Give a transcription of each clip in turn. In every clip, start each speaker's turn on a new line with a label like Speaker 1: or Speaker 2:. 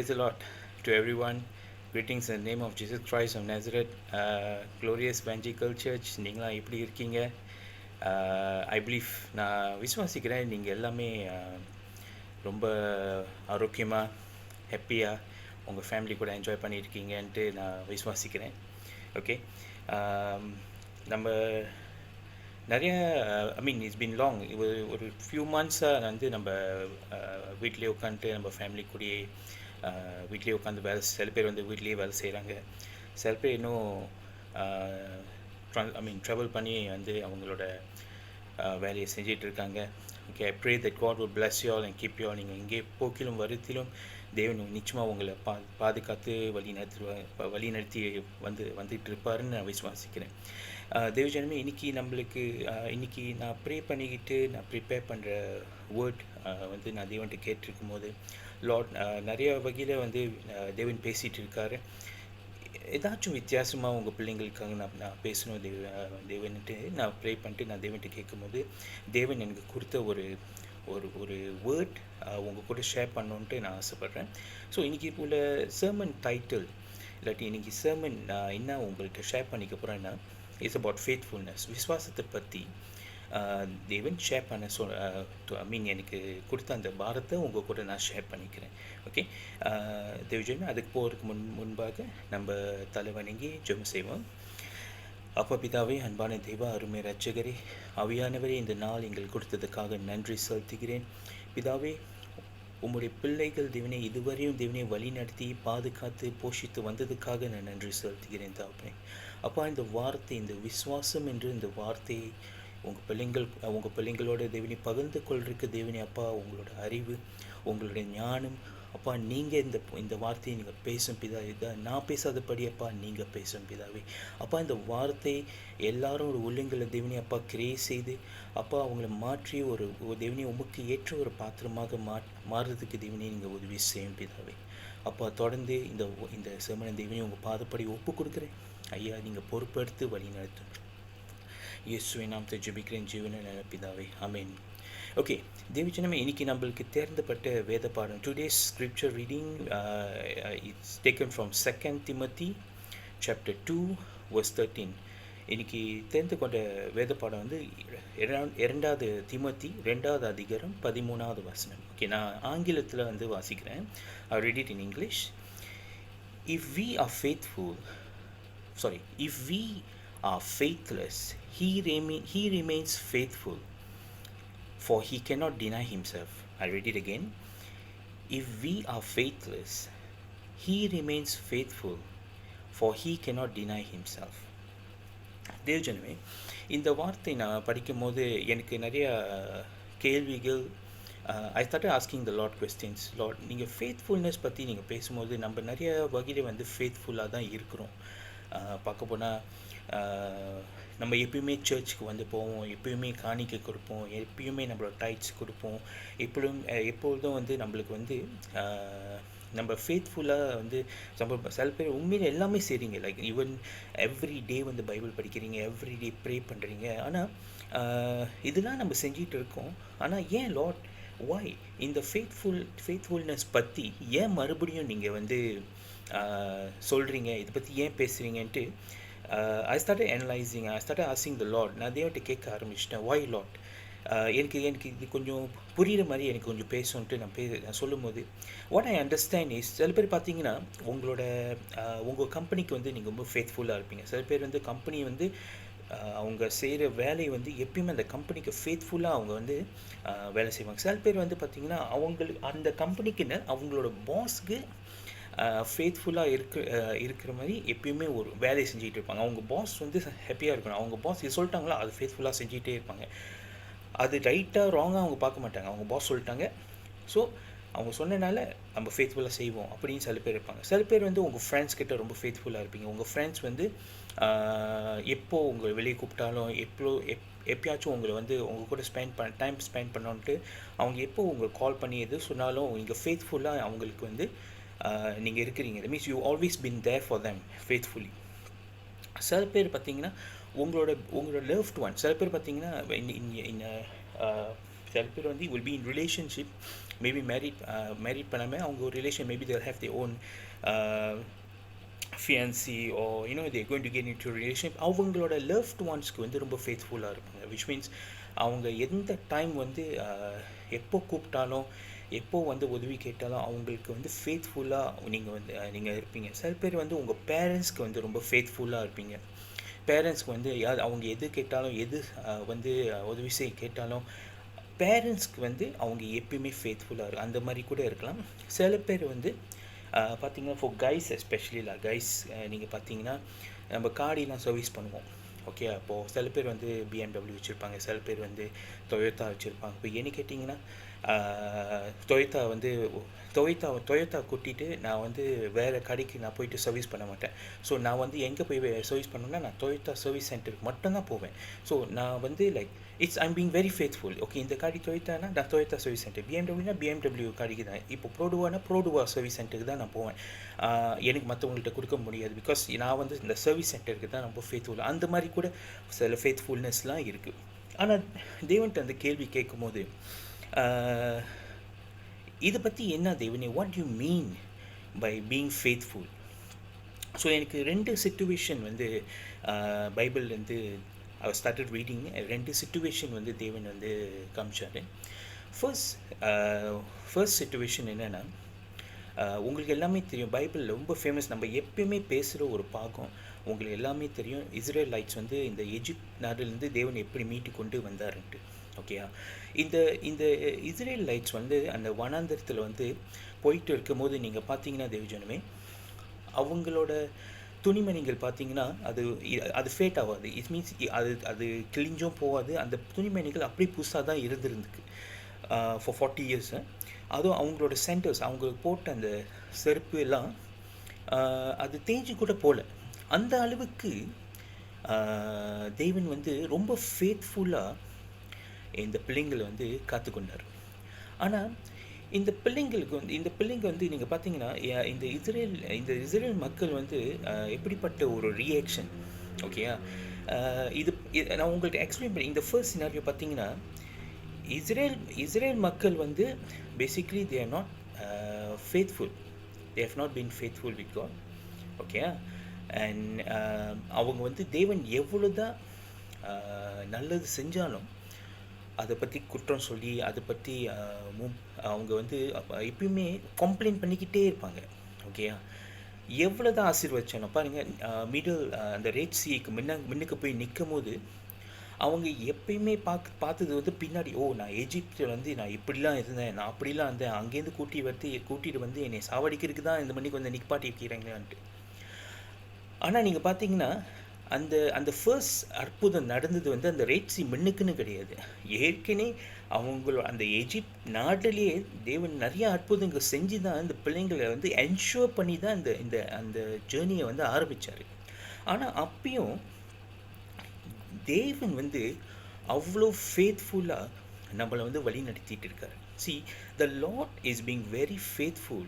Speaker 1: Praise the Lord to everyone. Greetings in the name of Jesus Christ of Nazareth. Glorious Evangelical Church. நீங்களாம் எப்படி இருக்கீங்க? I believe நான் விசுவாசிக்கிறேன் நீங்கள் எல்லாமே ரொம்ப ஆரோக்கியமாக ஹாப்பியாக உங்கள் ஃபேமிலி கூட என்ஜாய் பண்ணியிருக்கீங்கன்ட்டு நான் விசுவாசிக்கிறேன். ஓகே, நம்ம நிறைய இட்ஸ் பின் லாங் ஒரு ஃபியூ மந்த்ஸாக வந்து நம்ம வீட்டிலே உட்காந்துட்டு நம்ம ஃபேமிலி கூடயே வீட்லேயே உட்காந்து சில பேர் வந்து வீட்லேயே வேலை செய்கிறாங்க, சில பேர் இன்னும் ட்ராவல் பண்ணி வந்து அவங்களோட வேலையை செஞ்சிட்டு இருக்காங்க. Okay, I pray that God would bless you all and keep you all. நீங்கள் எங்கே போக்கிலும் வருத்திலும் தேவன் நிச்சயமாக உங்களை பாதுகாத்து வழி நடத்தி வந்துட்டு இருப்பாருன்னு நான் விசுவாசிக்கிறேன். தேவஜனமே, இன்றைக்கி நான் ப்ரே பண்ணிக்கிட்டு நான் ப்ரிப்பேர் பண்ணுற வேர்ட் வந்து நான் தேவன்ட்டு கேட்டிருக்கும் போது லார்ட் நிறைய வகையில் வந்து தேவன் பேசிகிட்டு இருக்காரு. ஏதாச்சும் வித்தியாசமாக உங்கள் பிள்ளைங்களுக்காக நான் பேசணும் தேவன்ட்டு நான் ப்ரே பண்ணிட்டு நான் தேவன்ட்டு கேட்கும்போது தேவன் எனக்கு கொடுத்த ஒரு வேர்ட் உங்கள் கூட ஷேர் பண்ணணுன்ட்டு நான் ஆசைப்பட்றேன். ஸோ இன்றைக்கி உள்ள சர்மன் டைட்டில் இல்லாட்டி இன்றைக்கி சர்மன் நான் என்ன உங்கள்கிட்ட ஷேர் பண்ணிக்க போகிறேன்னா, இட்ஸ் அபவுட் ஃபேத்ஃபுல்னஸ். விசுவாசத்தை பற்றி தேவன் ஷேர் பண்ண எனக்கு கொடுத்த அந்த பாரத்தை உங்கள் கூட நான் ஷேர் பண்ணிக்கிறேன். ஓகே, தேவஜன், அதுக்கு போகிறதுக்கு முன்பாக நம்ம தலை வணங்கி ஜெபம் செய்வோம். அப்பா பிதாவே, அன்பான தெய்வ அருமை ரட்சகரே, ஆவியானவரே, இந்த நாள் எங்கள் கொடுத்ததுக்காக நன்றி செலுத்துகிறேன். பிதாவே, உம்முடைய பிள்ளைகள் தேவனை இதுவரையும் தேவனை வழி நடத்தி பாதுகாத்து போஷித்து வந்ததுக்காக நான் நன்றி செலுத்துகிறேன் தாப்பே. அப்பா, இந்த வார்த்தை, இந்த விசுவாசம் என்று இந்த வார்த்தையை உங்கள் பிள்ளைங்களோட தேவனை பகிர்ந்து கொள்றதுக்கு தேவனே அப்பா, உங்களோட அறிவு, உங்களுடைய ஞானம் அப்பா, நீங்கள் இந்த வார்த்தையை நீங்கள் பேசும் பிதா. நான் பேசாதபடி அப்பா நீங்கள் பேசும் பிதாவே. அப்பா, இந்த வார்த்தை எல்லாரும் ஒரு உள்ளங்களை தேவனி அப்பா கிரியை செய்து அப்பா அவங்கள மாற்றி ஒரு தேவனி உமக்கு ஏற்ற ஒரு பாத்திரமாக மாறுறதுக்கு தேவனி நீங்கள் உதவி செய்யும் பிதாவே. அப்பா, தொடர்ந்து இந்த செமன தேவனி உங்கள் பாதப்படி ஒப்பு கொடுக்குறேன் ஐயா. நீங்கள் பொறுப்பெடுத்து வழி நடத்தும் இயேசுவை நாமத்தை ஜெபிக்கிறேன் ஜீவன பிதாவே, ஆமென். ஓகே, தேவஜனமே, இன்றைக்கி நம்மளுக்கு தேர்ந்தப்பட்ட வேத பாடம், today's scripture reading it's taken from 2 Timothy chapter 2 verse 13. இன்றைக்கி தேர்ந்து கொண்ட வேத பாடம் வந்து 2 திமோத்தி 2வது அதிகாரம் 13வது வசனம். ஓகே, நான் ஆங்கிலத்தில் வந்து வாசிக்கிறேன். I read it in English. If we are faithless, he remains faithful, for he cannot deny himself. I read it again. If we are faithless, he remains faithful, for he cannot deny himself. தேவஜனமே, இந்த வார்த்தை நான் படிக்கும் போது எனக்கு நிறைய கேள்விகள். I start asking the lot questions. Lot, நீங்கள் ஃபேத்ஃபுல்னஸ் பற்றி நீங்கள் பேசும்போது நம்ம நிறைய வகையில் வந்து ஃபேத்ஃபுல்லாக தான் இருக்கிறோம். பார்க்க போனால் நம்ம எப்பயுமே சர்ச்சுக்கு வந்து போவோம், எப்பயுமே காணிக்கை கொடுப்போம், எப்பயுமே நம்மளோட டைட்ஸ் கொடுப்போம், எப்பொழுதும் வந்து நம்மளுக்கு வந்து நம்ம ஃபேத்ஃபுல்லாக வந்து சில பேர் உண்மையில் எல்லாமே செய்கிறீங்க. லைக் ஈவன் எவ்ரி டே வந்து பைபிள் படிக்கிறீங்க, எவ்ரி டே ப்ரே பண்ணுறீங்க. ஆனால் இதெல்லாம் நம்ம செஞ்சிகிட்டு இருக்கோம். ஆனால் ஏன் லாட், வாய் இந்த ஃபேத்ஃபுல்னஸ் பற்றி ஏன் மறுபடியும் நீங்கள் வந்து சொல்கிறீங்க, இதை பற்றி ஏன் பேசுகிறீங்கன்ட்டு I started analyzing, I started asking the Lord. நான் தேவன்கிட்ட கேட்க ஆரம்பிச்சிட்டேன், why Lord? எனக்கு இது கொஞ்சம் புரிகிற மாதிரி எனக்கு கொஞ்சம் பேசணுன்ட்டு நான் சொல்லும்போது வாட் ஐ அண்டர்ஸ்டாண்ட் இஸ், சில பேர் பார்த்தீங்கன்னா உங்கள் கம்பெனிக்கு வந்து நீங்கள் ரொம்ப ஃபேத்ஃபுல்லாக இருப்பீங்க. சில பேர் வந்து கம்பெனி வந்து அவங்க செய்கிற வேலையை வந்து எப்பயுமே அந்த கம்பெனிக்கு ஃபேத்ஃபுல்லாக அவங்க வந்து வேலை செய்வாங்க. சில பேர் வந்து பார்த்திங்கன்னா அந்த கம்பெனிக்குன்னு அவங்களோட பாஸ்க்கு ஃபேத்ஃபுல்லாக இருக்கிற மாதிரி எப்பயுமே ஒரு வேலையை செஞ்சுக்கிட்டு இருப்பாங்க. அவங்க பாஸ் வந்து ஹாப்பியாக இருக்கணும், அவங்க பாஸ் இது சொல்லிட்டாங்களோ அது ஃபேத்ஃபுல்லாக செஞ்சுக்கிட்டே இருப்பாங்க. அது ரைட்டாக ராங்காக அவங்க பார்க்க மாட்டாங்க. அவங்க பாஸ் சொல்லிட்டாங்க, ஸோ அவங்க சொன்னனால நம்ம ஃபேத்ஃபுல்லாக செய்வோம் அப்படின்னு சில பேர் இருப்பாங்க. சில பேர் வந்து உங்கள் ஃப்ரெண்ட்ஸ் கிட்ட ரொம்ப ஃபேத்ஃபுல்லாக இருப்பீங்க. உங்கள் ஃப்ரெண்ட்ஸ் வந்து எப்போ உங்களை வெளியே கூப்பிட்டாலும் எப்பயாச்சும் உங்களை வந்து உங்கள் கூட டைம் ஸ்பெண்ட் பண்ணோன்ட்டு அவங்க எப்போ உங்களுக்கு கால் பண்ணி எது சொன்னாலும் நீங்கள் ஃபேத்ஃபுல்லாக அவங்களுக்கு வந்து நீங்கள் இருக்கிறீங்க. That means you always been there for them faithfully. சில பேர் பார்த்தீங்கன்னா உங்களோட லவ்ட் ஒன், சில பேர் பார்த்தீங்கன்னா சில பேர் வந்து will be in relationship maybe married பண்ணாமல் அவங்க ஒரு ரிலேஷன், மேபி தேல் have the own fiancé or they're going to get into a relationship. அவங்களோட loved onesக்கு வந்து ரொம்ப ஃபேத்ஃபுல்லாக இருப்பாங்க, which means அவங்க எந்த டைம் வந்து எப்போ கூப்பிட்டாலும் எப்போ வந்து உதவி கேட்டாலும் அவங்களுக்கு வந்து ஃபேத்ஃபுல்லாக நீங்கள் இருப்பீங்க. சில பேர் வந்து உங்கள் பேரண்ட்ஸ்க்கு வந்து ரொம்ப ஃபேத்ஃபுல்லாக இருப்பீங்க. பேரண்ட்ஸ்க்கு வந்து அவங்க எது கேட்டாலும், எது வந்து உதவி செய்ய கேட்டாலும் பேரண்ட்ஸ்க்கு வந்து அவங்க எப்பயுமே ஃபேத்ஃபுல்லாக இருக்கும். அந்த மாதிரி கூட இருக்கலாம். சில பேர் வந்து பார்த்தீங்கன்னா ஃபார் கைஸ் எஸ்பெஷலி கைஸ், நீங்கள் பார்த்தீங்கன்னா நம்ம காடிலாம் சர்வீஸ் பண்ணுவோம். ஓகே, அப்போது சில பேர் வந்து பிஎம்டபிள்யூ வச்சுருப்பாங்க, சில பேர் வந்து டொயோட்டா வச்சுருப்பாங்க. இப்போ என்ன கேட்டிங்கன்னா டொயோட்டா கூட்டிகிட்டு நான் வந்து வேறு கடைக்கு நான் போயிட்டு சர்வீஸ் பண்ண மாட்டேன். ஸோ நான் வந்து எங்கே போய் சர்வீஸ் பண்ணணுன்னா நான் டொயோட்டா சர்வீஸ் சென்டருக்கு மட்டும்தான் போவேன். ஸோ நான் வந்து I'm being very faithful. Okay, இந்த காடி டொயோட்டானா நான் டொயோட்டா சர்வீஸ் சென்டர், பிஎம்டபிள்யூனா பிஎம்டபிள்யூ காடிக்கு தான், இப்போ ப்ரோடுவா சர்வீஸ் சென்டருக்கு தான் நான் போவேன். எனக்கு மற்றவங்கள்ட்ட கொடுக்க முடியாது, பிகாஸ் நான் வந்து இந்த சர்வீஸ் சென்டருக்கு தான் ரொம்ப ஃபேத்ஃபுல். அந்த மாதிரி கூட சில ஃபேத்ஃபுல்னஸ்லாம் இருக்குது. ஆனால் தேவன்ட்டு அந்த கேள்வி கேட்கும் போது இதை பற்றி என்ன தேவனே, what you mean by being faithful? So எனக்கு 2 சிச்சுவேஷன் வந்து பைபிள்லேருந்து ஐ ஸ்டார்டட் ரீடிங். 2 சிச்சுவேஷன் வந்து தேவன் வந்து காமிச்சார். ஃபர்ஸ்ட் சிச்சுவேஷன் என்னென்னா, உங்களுக்கு எல்லாமே தெரியும், பைபிள் ரொம்ப ஃபேமஸ், நம்ம எப்பயுமே பேசுகிற ஒரு பாகம் உங்களுக்கு எல்லாமே தெரியும். இஸ்ரேலைட்ஸ் வந்து இந்த எஜிப்ட் நாடுலேருந்து தேவன் எப்படி மீட்டு கொண்டு வந்தாருன்ட்டு. ஓகேயா, இந்த இஸ்ரேலைட்ஸ் வந்து அந்த வனாந்தரத்தில் வந்து போயிட்டு இருக்கும் போது நீங்கள் பார்த்தீங்கன்னா தேவஜனமே, அவங்களோட துணிமணிகள் பார்த்தீங்கன்னா அது ஃபேட் ஆகாது. இட் மீன்ஸ் அது கிழிஞ்சும் போகாது. அந்த துணிமணிகள் அப்படி புதுசாக தான் இருந்திருக்கு ஃபார் 40 years. அதுவும் அவங்களோட சென்டர்ஸ், அவங்க போட்ட அந்த செருப்பு எல்லாம் அது தேஞ்சு கூட போகல. அந்த அளவுக்கு தேவன் வந்து ரொம்ப ஃபேத்ஃபுல்லாக இந்த பிள்ளைங்களை வந்து காத்துக்கொண்டார். ஆனால் இந்த பிள்ளைங்க வந்து நீங்கள் பார்த்தீங்கன்னா இந்த இஸ்ரேல் மக்கள் வந்து எப்படிப்பட்ட ஒரு ரியாக்ஷன். ஓகேயா, இது நான் உங்கள்கிட்ட எக்ஸ்பிளைன் பண்ணி, இந்த ஃபர்ஸ்ட் சினாரியோ பார்த்தீங்கன்னா இஸ்ரேல் மக்கள் வந்து basically they are not faithful, they have not been faithful with God. Okay, and அவங்க வந்து தேவன் எவ்வளோ தான் நல்லது செஞ்சாலும் அதை பற்றி குற்றம் சொல்லி அதை பற்றி அவங்க வந்து எப்பயுமே கம்ப்ளைண்ட் பண்ணிக்கிட்டே இருப்பாங்க. ஓகேயா, எவ்வளோ தான் ஆசீர்வதிச்சாலும் பாருங்கள், அந்த ரெட் சீக்கு முன்னுக்கு போய் நிற்கும் போது அவங்க எப்பயுமே பார்த்தது வந்து பின்னாடி, நான் எஜிப்தில் வந்து நான் இப்படிலாம் இருந்தேன், நான் அப்படிலாம் இருந்தேன், அங்கேருந்து கூட்டிகிட்டு வந்து என்னை சாவடிக்கிறதுக்கு தான் இந்த மணிக்கு வந்து நிற்பாட்டி வைக்கிறாங்களான்ட்டு. ஆனால் நீங்கள் பார்த்தீங்கன்னா அந்த ஃபர்ஸ்ட் அற்புதம் நடந்தது வந்து அந்த ரெட் சி மண்ணுக்குன்னு கிடையாது. ஏற்கனவே அந்த எஜிப்ட் நாட்டிலேயே தேவன் நிறைய அற்புதங்கள் செஞ்சு தான் இந்த பிள்ளைங்களை வந்து என்ஷூர் பண்ணி தான் அந்த ஜேர்னியை வந்து ஆரம்பித்தார். ஆனால் அப்பயும் தேவன் வந்து அவ்வளோ ஃபேத்ஃபுல்லாக நம்மளை வந்து வழி நடத்திட்டு இருக்காரு. See, the Lord is being very faithful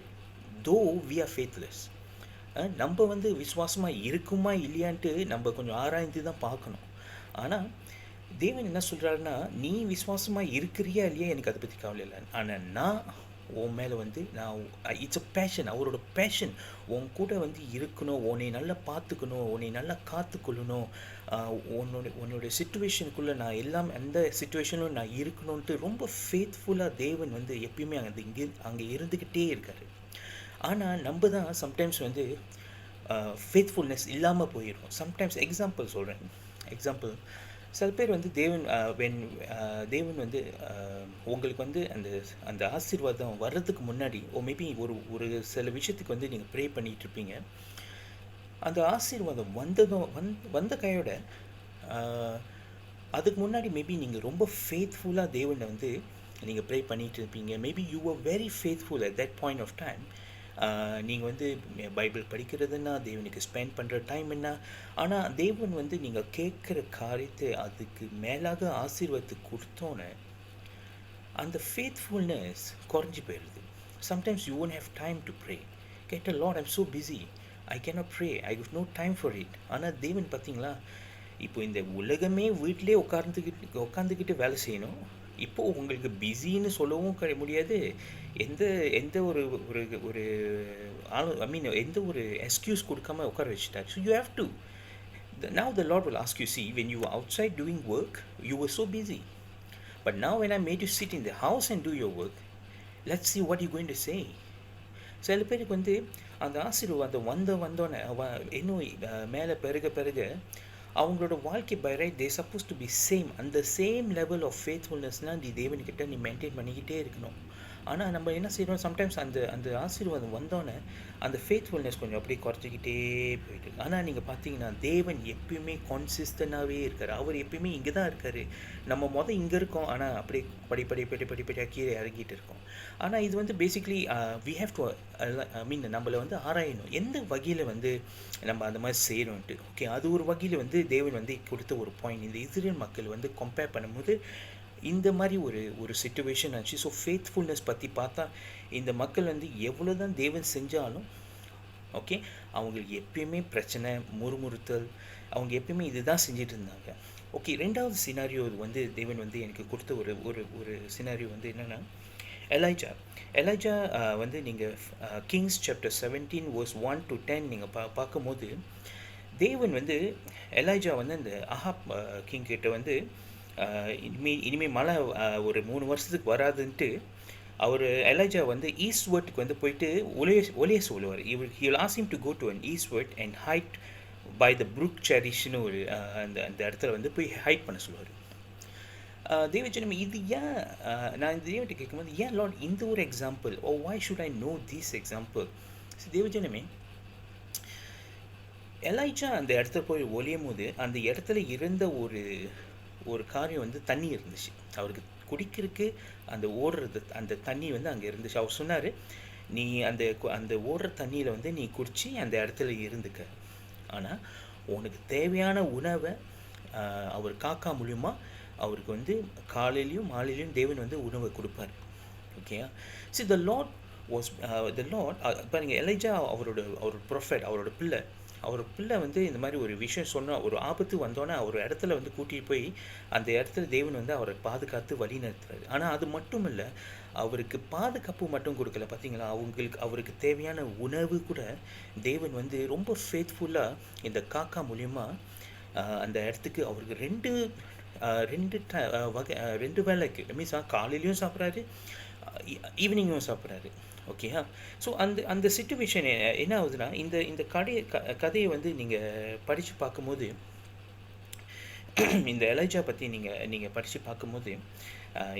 Speaker 1: though we are faithless. நம்ம வந்து விசுவாசமாக இருக்குமா இல்லையான்ட்டு நம்ம கொஞ்சம் ஆராய்ந்து தான் பார்க்கணும். ஆனால் தேவன் என்ன சொல்கிறாருன்னா, நீ விசுவாசமாக இருக்கிறியா இல்லையா எனக்கு அதை பற்றி கவலை இல்லை, ஆனால் நான் உன் மேலே வந்து இட்ஸ் அ பேஷன், அவரோட பேஷன் உன் கூட வந்து இருக்கணும், உன்னை நல்லா பார்த்துக்கணும், உன்னை நல்லா காத்துக்கொள்ளணும், உன்னோட சிச்சுவேஷனுக்குள்ளே நான் எல்லாம் எந்த சிச்சுவேஷனும் நான் இருக்கணும்ன்ட்டு ரொம்ப ஃபேத்ஃபுல்லாக தேவன் வந்து எப்பயுமே அங்கே இருந்துக்கிட்டே இருக்கார். ஆனால் நம்ம தான் சம்டைம்ஸ் வந்து ஃபேத்ஃபுல்னஸ் இல்லாமல் போயிடும். சம்டைம்ஸ் எக்ஸாம்பிள் சொல்கிறேன். சில பேர் வந்து தேவன் வந்து உங்களுக்கு வந்து அந்த ஆசீர்வாதம் வர்றதுக்கு முன்னாடி மேபி ஒரு சில விஷயத்துக்கு வந்து நீங்கள் ப்ரே பண்ணிகிட்ருப்பீங்க. அந்த ஆசீர்வாதம் வந்த கையோட அதுக்கு முன்னாடி மேபி நீங்கள் ரொம்ப ஃபேத்ஃபுல்லாக தேவனை வந்து நீங்கள் ப்ரே பண்ணிகிட்டு இருப்பீங்க. Maybe you are very faithful at that point of time. நீங்கள் வந்து பைபிள் படிக்கிறதுன்னா தேவனுக்கு ஸ்பெண்ட் பண்ணுற டைம் என்ன, ஆனால் தேவன் வந்து நீங்கள் கேட்குற காரியத்தை அதுக்கு மேலாக ஆசீர்வாதத்தை கொடுத்தோன்னே அந்த ஃபேத்ஃபுல்னஸ் குறைஞ்சி போயிடுது. Sometimes you won't have time to pray. கேட்ட Lord, I'm so busy, I cannot pray, I have no time for it. ஆனால் தேவன் பார்த்தீங்களா, இப்போ இந்த உலகமே வீட்டிலே உட்காந்துக்கிட்டு வேலை செய்யணும், இப்போது உங்களுக்கு பிஸின்னு சொல்லவும் முடியாது. எந்த எந்த ஒரு ஒரு ஒரு ஐ மீன் எந்த ஒரு எக்ஸ்கியூஸ் கொடுக்காம உட்கார வச்சுட்டார். So you have to now the Lord will ask you, see, when you were outside doing work, you were so busy. But now when I made you sit in the house and do your work, let's see what you're going to say. சில பேருக்கு வந்து அந்த ஆசீர்வாதம் வந்தோடனே இன்னும் மேலே பெருக அவங்களோட வாழ்க்கை by right they suppose to be same. அந்த சேம் லெவல் ஆஃப் ஃபேத்ஃபுல்னஸ்லாம் நீ தேவன்கிட்ட நீ மெயின்டைன் பண்ணிக்கிட்டே இருக்கணும். ஆனால் நம்ம என்ன செய்கிறோம், சம்டைம்ஸ் அந்த அந்த ஆசீர்வாதம் வந்தோடனே அந்த ஃபேத்ஃபுல்னஸ் கொஞ்சம் அப்படியே குறைச்சிக்கிட்டே போயிட்டு. ஆனால் நீங்கள் பார்த்தீங்கன்னா தேவன் எப்பயுமே கான்சிஸ்டண்டாகவே இருக்கார். அவர் எப்பயுமே இங்கே தான் இருக்கார். நம்ம இங்கே இருக்கோம், ஆனால் அப்படியே படிப்படியாக கீழே இறங்கிட்டு இருக்கோம். ஆனால் இது வந்து பேசிக்லி வி ஹேவ் டு ஐ மீன் நம்மளை வந்து ஆராயணும் எந்த வகையில் வந்து நம்ம அந்த மாதிரி செய்கிறோன்ட்டு. ஓகே, அது ஒரு வகையில் வந்து தேவன் வந்து கொடுத்த ஒரு பாயிண்ட். இந்த இஸ்ரேல் மக்கள் வந்து கம்பேர் பண்ணும்போது இந்த மாதிரி ஒரு சிச்சுவேஷன் ஆச்சு. ஸோ ஃபேத்ஃபுல்னஸ் பற்றி பார்த்தா இந்த மக்கள் வந்து எவ்வளோ தான் தேவன் செஞ்சாலும் ஓகே அவங்களுக்கு எப்பயுமே பிரச்சனை, முறுமுறுத்தல், அவங்க எப்பயுமே இதுதான் செஞ்சுட்டு இருந்தாங்க. ஓகே, ரெண்டாவது சினாரியோ வந்து தேவன் வந்து எனக்கு கொடுத்த ஒரு ஒரு ஒரு சினாரியோ வந்து என்னென்னா எலைஜா வந்து நீங்கள் கிங்ஸ் சாப்டர் 17 verse 1 to 10 நீங்கள் பார்க்கும்போது தேவன் வந்து எலைஜா வந்து அந்த அஹாப் கிங் கிட்ட வந்து இனிமேல் மழை ஒரு 3 வருஷத்துக்கு வராதுன்ட்டு அவர் எலைஜா வந்து ஈஸ்ட்வர்ட்டுக்கு வந்து போயிட்டு ஒளிய சொல்லுவார். he will ask him to go to an eastward and hide by the brook cherishன்னு ஒரு அந்த இடத்துல வந்து போய் ஹைட் பண்ண சொல்லுவார். தேவஜனம் இது ஏன் நான் இந்த தேவன்கிட்ட கேட்கும்போது ஏன் லார்ட் இந்த ஒரு example oh why should I know this example? தேவஜனமே எலைஜா அந்த இடத்துல போய் ஒளியும் போது அந்த இடத்துல இருந்த ஒரு காரியம் வந்து தண்ணி இருந்துச்சு. அவருக்கு குடிக்கிறதுக்கு அந்த ஓடுறது அந்த தண்ணி வந்து அங்கே இருந்துச்சு. அவர் சொன்னார், நீ அந்த ஓடுற தண்ணியில் வந்து நீ குடித்து அந்த இடத்துல இருந்துக்க, ஆனால் உனக்கு தேவையான உணவை அவர் காக்கா மூலியமா அவருக்கு வந்து காலையிலையும் மாலையிலையும் தேவன் வந்து உணவை கொடுப்பார். ஓகேயா? ஸோ த லார்ட் பாருங்க, எலைஜா அவரோட ப்ரொஃபெட், அவரோட பிள்ளை வந்து இந்த மாதிரி ஒரு விஷயம் சொன்னால், ஒரு ஆபத்து வந்தோன்னே ஒரு இடத்துல வந்து கூட்டிகிட்டு போய் அந்த இடத்துல தேவன் வந்து அவரை பாதுகாத்து வழி நடத்துறாரு. ஆனால் அது மட்டும் இல்லை, அவருக்கு பாதுகாப்பு மட்டும் கொடுக்கல. பார்த்தீங்களா, அவருக்கு தேவையான உணவு கூட தேவன் வந்து ரொம்ப ஃபேத்ஃபுல்லாக இந்த காக்கா மூலியமா அந்த இடத்துக்கு அவருக்கு ரெண்டு வேலைக்கு மீன்ஸ் காலையிலையும் சாப்பிட்றாரு, ஈவினிங்கும் சாப்பிட்றாரு. ஓகேயா? ஸோ அந்த சிச்சுவேஷன் என்ன ஆகுதுன்னா, இந்த கதையை வந்து நீங்கள் படித்து பார்க்கும்போது இந்த எலைஜா பற்றி நீங்கள் படித்து பார்க்கும்போது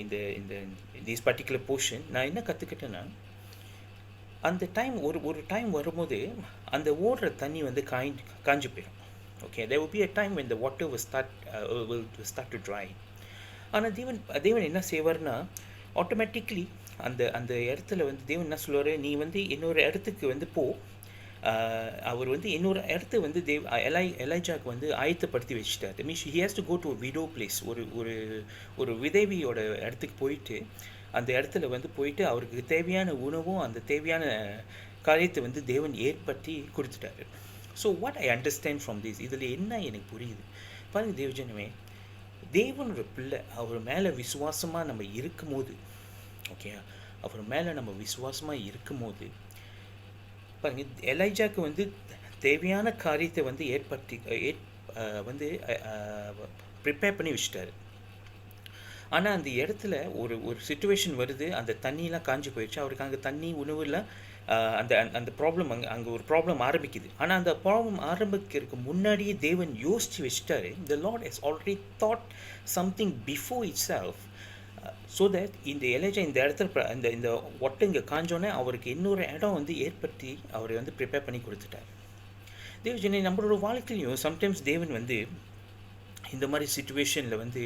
Speaker 1: இந்த திஸ் பர்டிகுலர் போர்ஷன் நான் என்ன கற்றுக்கிட்டேன்னா, அந்த டைம் ஒரு டைம் வரும்போது அந்த ஓடுற தண்ணி வந்து காஞ்சு போயிடும். Okay, there will be a time when the water will start to dry. ஆனால் தேவன் என்ன செய்வார்னா, ஆட்டோமேட்டிக்லி அந்த இடத்துல வந்து தேவன் என்ன சொல்லுவார், நீ வந்து இன்னொரு இடத்துக்கு வந்து போ. அவர் வந்து இன்னொரு இடத்த வந்து எலைஜாக்கு வந்து ஆயத்தப்படுத்தி வச்சுட்டார். Means he has to go to a widow place. ஒரு விதவியோட இடத்துக்கு போயிட்டு அந்த இடத்துல வந்து போயிட்டு அவருக்கு தேவையான உணவும் அந்த தேவையான காரியத்தை வந்து தேவன் ஏற்படுத்தி கொடுத்துட்டாரு. So what I understand from this, இதில் என்ன எனக்கு புரியுது பாருங்க தேவஜனமே, தேவனோட பிள்ளை அவர் மேலே விசுவாசமாக நம்ம இருக்கும்போது, ஓகே, அவர் மேலே நம்ம விசுவாசமாக இருக்கும்போது பாருங்கள், எலைஜாக்கு வந்து தேவையான காரியத்தை வந்து வந்து ப்ரிப்பேர் பண்ணி வச்சுட்டாரு. ஆனால் அந்த இடத்துல ஒரு சிச்சுவேஷன் வருது, அந்த தண்ணியெலாம் காஞ்சி போயிடுச்சு, அவருக்கு அங்கே தண்ணி உணவுல அந்த ப்ராப்ளம் அங்கே ஒரு ப்ராப்ளம் ஆரம்பிக்குது. ஆனால் அந்த ப்ராப்ளம் ஆரம்பிக்கிறதுக்கு முன்னாடியே தேவன் யோசித்து வச்சுட்டாரு. The Lord has already thought something before itself, so that இந்த எலைஜா இந்த இடத்துல இந்த ஒட்டை இங்கே காஞ்சோன்னே அவருக்கு இன்னொரு இடம் வந்து ஏற்படுத்தி அவரை வந்து ப்ரிப்பேர் பண்ணி கொடுத்துட்டார். தேவஜனே, நம்மளோட வாழ்க்கையிலையும் சம்டைம்ஸ் தேவன் வந்து இந்த மாதிரி சிச்சுவேஷனில் வந்து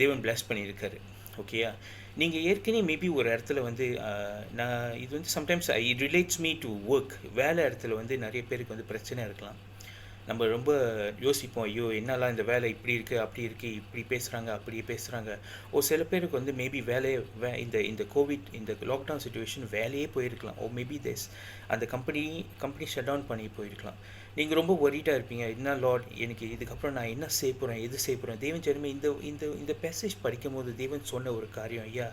Speaker 1: தேவன் பிளஸ் பண்ணியிருக்காரு. ஓகேயா? நீங்கள் ஏற்கனவே மேபி ஒரு இடத்துல வந்து நான் இது வந்து sometimes it relates me to work. வேலை இடத்துல வந்து நிறைய பேருக்கு வந்து பிரச்சனை இருக்கலாம். நம்ம ரொம்ப யோசிப்போம், ஐயோ என்னெல்லாம் இந்த வேலை இப்படி இருக்குது அப்படி இருக்குது, இப்படி பேசுகிறாங்க அப்படியே பேசுகிறாங்க. சில பேருக்கு வந்து மேபி இந்த கோவிட் இந்த லாக்டவுன் சுச்சுவேஷன் வேலையே போயிருக்கலாம். மேபி அந்த கம்பெனி ஷட் டவுன் பண்ணி போயிருக்கலாம். நீங்கள் ரொம்ப ஒரிட்டாக இருப்பீங்க. என்ன லார்ட், எனக்கு இதுக்கப்புறம் நான் என்ன செய்ய போகிறேன், எது செய்ய போகிறேன். தேவன் ஜனமே, இந்த இந்த இந்த பேசேஜ் படிக்கும்போது தேவன் சொன்ன ஒரு காரியம், ஐயா,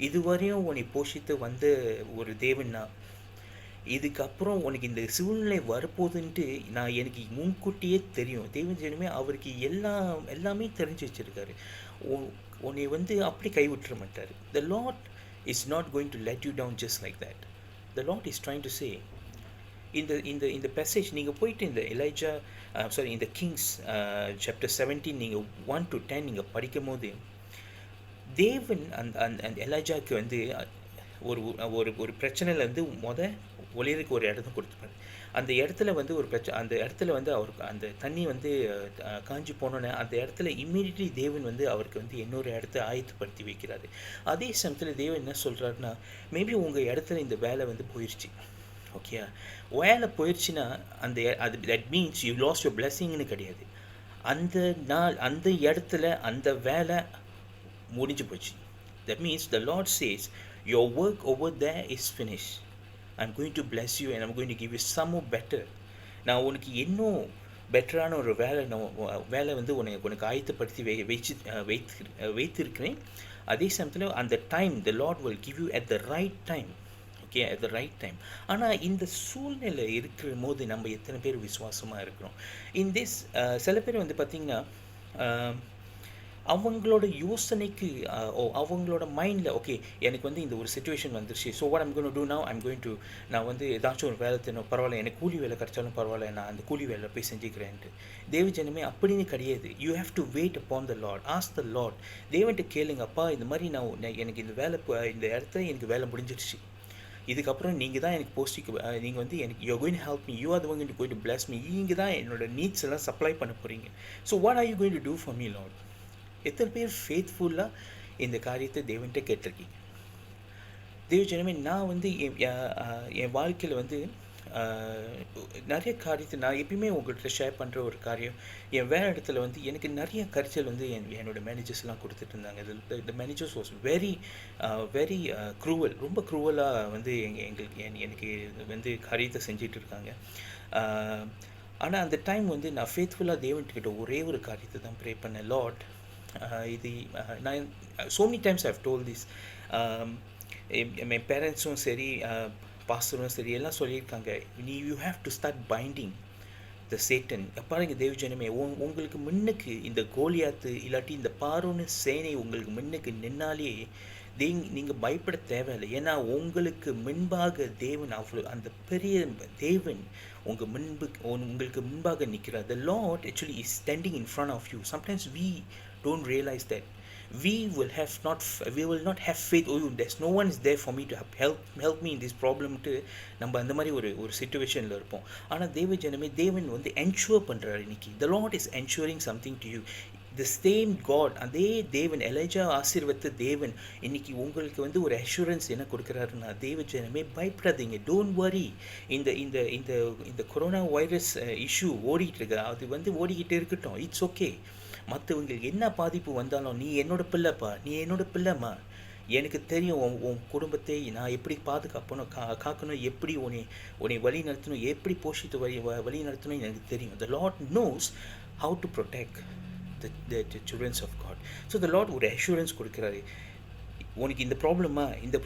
Speaker 1: இதுவரையும் உன்னை போஷித்து வந்த ஒரு தேவன்னா, இதுக்கப்புறம் உனக்கு இந்த சூழ்நிலை வரப்போகுதுன்ட்டு நான் எனக்கு முன்கூட்டியே தெரியும். தேவன் ஜனமே, அவருக்கு எல்லாமே தெரிஞ்சு வச்சுருக்காரு. உன்னை வந்து அப்படி கைவிட்டுற மாட்டார். The Lord is not going to let you down just like that. The Lord is trying to say, இந்த இந்த இந்த பேசேஜ் நீங்கள் போயிட்டு இந்த எலைஜா இந்த கிங்ஸ் சாப்டர் 17 நீங்கள் 1 to 10 நீங்கள் படிக்கும் போது, தேவன் அந்த அந்த எலைஜாவுக்கு வந்து ஒரு ஒரு ஒரு பிரச்சனையிலேருந்து ஒளியருக்கு ஒரு இடத்த கொடுத்துப்பாரு. அந்த இடத்துல வந்து அந்த இடத்துல வந்து அவருக்கு அந்த தண்ணி வந்து காஞ்சி போனோன்னே அந்த இடத்துல இம்மீடியட்லி தேவன் வந்து அவருக்கு வந்து இன்னொரு இடத்த ஆயத்தப்படுத்தி வைக்கிறாரு. அதே சமயத்தில் தேவன் என்ன சொல்கிறாருன்னா, மேபி உங்கள் இடத்துல இந்த வேலை வந்து போயிடுச்சு. ஓகே, வேலை போயிடுச்சுன்னா அது that means you lost your பிளெஸிங்னு கிடையாது. அந்த நாள் அந்த இடத்துல அந்த வேலை முடிஞ்சு போச்சு. That means the Lord says your work over there is finished. I'm going to bless you and I'm going to give you some more better. நான் உனக்கு இன்னும் பெட்டரான ஒரு வேலை வந்து உனக்கு ஆயத்தப்படுத்தி வைத்திருக்கிறேன். அதே சமயத்தில் அந்த time the Lord will give you at the right time. Okay, at the right time. ஆனால் இந்த சூழ்நிலை இருக்கிற போது நம்ம எத்தனை பேர் விசுவாசமாக இருக்கிறோம்? சில பேர் வந்து பார்த்திங்கன்னா, அவங்களோட யோசனைக்கு அவங்களோட மைண்டில், ஓகே, எனக்கு வந்து இந்த ஒரு சிச்சுவேஷன் வந்துருச்சு, so what I'm going to do now, நான் வந்து ஏதாச்சும் ஒரு வேலை தேடணும், பரவாயில்ல, எனக்கு கூலி வேலை கிடைச்சாலும் பரவாயில்ல, நான் அந்த கூலி வேலை போய் செஞ்சுக்கிறேன்ட்டு. தேவஜனமே, அப்படின்னு கிடையாது. You have to wait upon the Lord. Ask the Lord. தேவன்ட்டு கேளுங்க, அப்பா, இந்த மாதிரி எனக்கு இந்த இந்த இடத்துல எனக்கு வேலை முடிஞ்சிடுச்சு, இதுக்கப்புறம் நீங்கள் தான் எனக்கு நீங்கள் வந்து எனக்கு you going to help me, you are going to bless me, நீங்கள் தான் என்னோட நீட்ஸ் எல்லாம் சப்ளை பண்ண போகிறீங்க. So what are you going to do for me Lord? எத்தனை பேர் ஃபேத்ஃபுல்லாக இந்த காரியத்தை தேவன்கிட்ட கேட்டிருக்கீங்க? தேவஜனமே, நான் வந்து என் வாழ்க்கையில் வந்து நிறைய காரியத்தை நான் எப்பயுமே உங்கள்கிட்ட ஷேர் பண்ணுற ஒரு காரியம், என் வேலை இடத்துல வந்து எனக்கு நிறைய கரிச்சல் வந்து என்னோட மேனேஜர்ஸ்லாம் கொடுத்துட்டு இருந்தாங்க. த managers was very very cruel, ரொம்ப க்ரூவலாக வந்து எனக்கு வந்து காரியத்தை செஞ்சிட்டு இருக்காங்க. ஆனால் அந்த டைம் வந்து நான் ஃபேத்ஃபுல்லாக தேவன்கிட்ட ஒரே ஒரு காரியத்தை தான் ப்ரே பண்ணேன். லார்ட், இது நான் so many times I've told this, என் பேரண்ட்ஸும் சரி, பாஸ்டரும் சரி, எல்லாம் சொல்லியிருக்காங்க, you have to start binding the Satan. பாருங்க தேவஜனமே, உங்களுக்கு முன்னுக்கு இந்த கோலியாத்து இல்லாட்டி இந்த பார்வோன் சேனை உங்களுக்கு முன்னுக்கு நின்னாலே நீங்கள் பயப்பட தேவையில்லை. ஏன்னா உங்களுக்கு முன்பாக தேவன் அந்த பெரிய தேவன் உங்களுக்கு முன்பாக நிற்கிறார். The Lord actually is standing in front of you. Sometimes we don't realize that. We will not have faith. Oh, there's no one is there for me to help me in this problem ட்டு நம்ம அந்த மாதிரி ஒரு சிச்சுவேஷனில் இருப்போம். ஆனால் தேவன் வந்து ensure பண்ணுறாரு. இன்னைக்கு the Lord is ensuring something to you. The same God, அதே தேவன், எலைஜா ஆசீர்வதித்த தேவன் இன்னைக்கு உங்களுக்கு வந்து ஒரு அஷூரன்ஸ் என்ன கொடுக்குறாருன்னா, தேவஜனமே, பயப்படாதீங்க, டோன்ட் வரி. இந்த இந்த இந்த இந்த கொரோனா வைரஸ் இஷ்யூ ஓடிட்டுருக்கு, அது வந்து ஓடிக்கிட்டு இருக்கட்டும், இட்ஸ் ஓகே. மற்றவங்களுக்கு என்ன பாதிப்பு வந்தாலும் நீ என்னோட பிள்ளைப்பா, நீ என்னோட பிள்ளைம்மா, எனக்கு தெரியும் உன் குடும்பத்தை நான் எப்படி பாதுகாப்பணும், காக்கணும், எப்படி உன்னை வழி நடத்தணும், எப்படி போஷித்து வழி நடத்தணும் எனக்கு தெரியும். The Lord knows how to protect the children of God. So the Lord ஒரு அஷூரன்ஸ் கொடுக்குறாரு. உனக்கு இந்த ப்ராப்ளமா, இந்த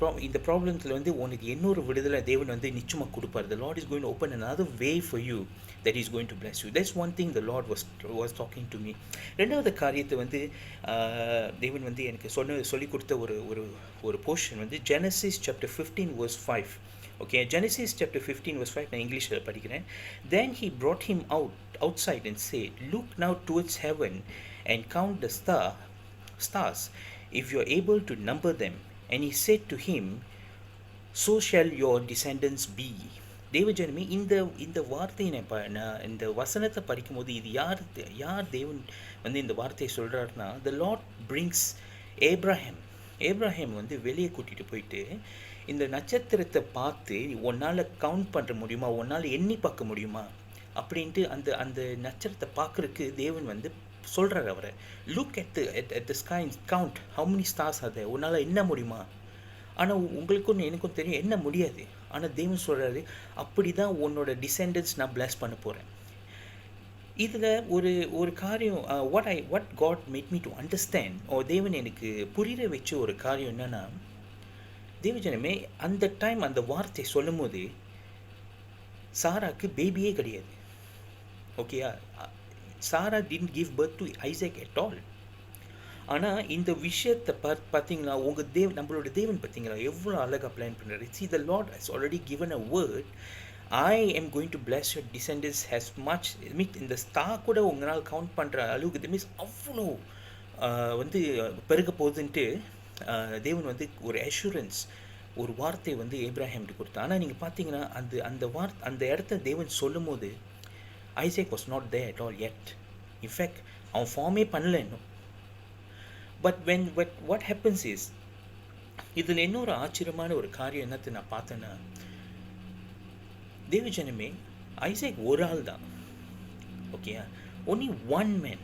Speaker 1: ப்ராப்ளத்தில் வந்து உனக்கு இன்னொரு விடுதலை தேவன் வந்து நிச்சயமாக கொடுப்பார். The Lord is going to open another way for you that is going to bless you. That's one thing the Lord was talking to me. ரெண்டாவது காரியத்தை வந்து தேவன் வந்து எனக்கு சொல்லி கொடுத்த ஒரு போர்ஷன் வந்து Genesis chapter 15 verse 5. Okay, Genesis chapter 15 verse 5, நான் இங்கிலீஷில் படிக்கிறேன். Then he brought him outside and said, look now towards heaven and count the stars, if you are able to number them. And he said to him, so shall your descendants be. தேவஜனமே, இந்த வார்த்தையை நான் இந்த வசனத்தை படிக்கும்போது, இது யார் தேவன் வந்து இந்த வார்த்தையை சொல்கிறாருன்னா, the Lord brings Abraham வந்து வெளியே கூட்டிகிட்டு போயிட்டு, இந்த நட்சத்திரத்தை பார்த்து உன்னால் கவுண்ட் பண்ணுற முடியுமா, உன்னால் எண்ணி பார்க்க முடியுமா அப்படின்ட்டு அந்த நட்சத்திரத்தை பார்க்குறதுக்கு தேவன் வந்து சொல்கிறார் அவரை. Look at the sky and count how many stars are there. உன்னால் என்ன முடியுமா? ஆனால் உங்களுக்கும் எனக்கும் தெரியும் என்ன முடியாது. ஆனால் தேவன் சொல்கிறாரு, அப்படி தான் உன்னோட டிசெண்டன்ஸ் நான் பிளஸ் பண்ண போகிறேன். இதில் ஒரு ஒரு காரியம் what God made me to understand தேவன் எனக்கு புரிகிற வச்ச ஒரு காரியம் என்னென்னா, தேவஜனமே அந்த டைம் அந்த வார்த்தை சொல்லும் போது சாராக்கு பேபியே கிடையாது. ஓகேயா, Sarah didn't give birth to Isaac at all. ஆனால் இந்த விஷயத்தை பார்த்தீங்களா, நம்மளோட தேவன் பார்த்தீங்களா எவ்வளோ அழகாக பிளான் பண்ணுறாரு. See, the Lord has already given a word. I am going to bless your descendants as much. இந்த ஸ்டார் கூட உங்களால் கவுண்ட் பண்ணுற அளவுக்கு இது மீன்ஸ் அவ்வளோ வந்து பெருக போகுதுன்ட்டு தேவன் வந்து ஒரு அஷூரன்ஸ், ஒரு வார்த்தை வந்து ஏப்ராஹாம்கிட்ட கொடுத்தா. ஆனால் நீங்கள் பார்த்தீங்கன்னா அந்த இடத்த தேவன் சொல்லும் போது Isaac was not there at all yet. In fact அவன் ஃபார்மே பண்ணல இன்னும். பட் what happens is, இதில் இன்னொரு ஆச்சரியமான ஒரு காரியம் என்னத்தை நான் பார்த்தேன்னா, தேவஜனமே ஐசேக் ஒரு ஆள் தான். ஓகேயா, only one man.